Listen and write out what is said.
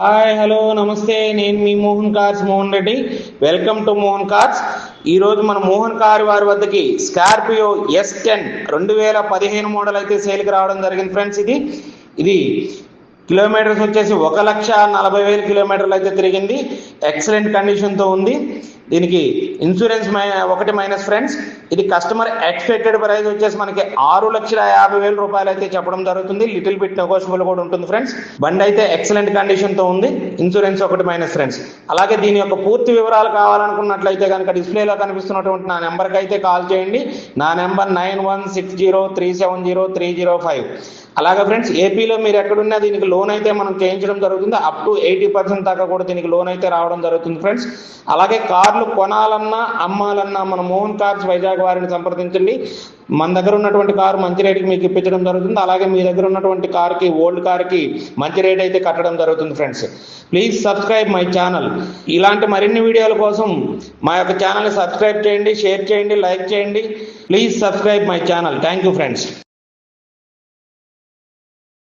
Hi hello నమస్తే, నేను మీ Mohan cars Mohan Reddy. Welcome to Mohan cars. ఈరోజు మన మోహన్ కార్ వారి వద్దకి స్కార్పియో S10 2015 మోడల్ అయితే సేల్కి రావడం జరిగింది ఫ్రెండ్స్. ఇది కిలోమీటర్స్ వచ్చేసి 1,40,000 కిలోమీటర్లు అయితే తిరిగింది. ఎక్సలెంట్ కండిషన్తో ఉంది. దీనికి ఇన్సూరెన్స్ ఒకటి మైనస్ ఫ్రెండ్స్. ఇది కస్టమర్ ఎక్స్పెక్టెడ్ ప్రైస్ వచ్చేసి మనకి 6,50,000 రూపాయలు అయితే చెప్పడం జరుగుతుంది. లిటిల్ బిట్ నెగోషియబుల్ కూడా ఉంటుంది ఫ్రెండ్స్. బండి అయితే ఎక్సలెంట్ కండిషన్తో ఉంది. ఇన్సూరెన్స్ ఒకటి మైనస్ ఫ్రెండ్స్. అలాగే దీని యొక్క పూర్తి వివరాలు కావాలనుకున్నట్లయితే కనుక డిస్ప్లేలో కనిపిస్తున్నటువంటి నా నెంబర్కి అయితే కాల్ చేయండి. నా నెంబర్ 9160370305. అలాగే ఫ్రెండ్స్, ఏపీలో మీరు ఎక్కడున్నా దీనికి లోన్ అయితే మనం చేయించడం జరుగుతుంది. అప్ టు 80% దాకా కూడా దీనికి లోన్ అయితే రావడం జరుగుతుంది ఫ్రెండ్స్. అలాగే కార్లు కొనాలన్నా అమ్మాలన్నా మన మోహన్ కార్స్ వైజాగ్ వారిని సంప్రదించండి. మన దగ్గర ఉన్నటువంటి కారు మంచి రేటుకి మీకు ఇప్పించడం జరుగుతుంది. అలాగే మీ దగ్గర ఉన్నటువంటి కార్కి, ఓల్డ్ కార్కి మంచి రేట్ అయితే కట్టడం జరుగుతుంది friends. Please subscribe my channel. ఇలాంటి మరిన్ని వీడియోల కోసం మా యొక్క ఛానల్ని సబ్స్క్రైబ్ చేయండి, షేర్ చేయండి, లైక్ చేయండి. Please subscribe my channel. Thank you friends.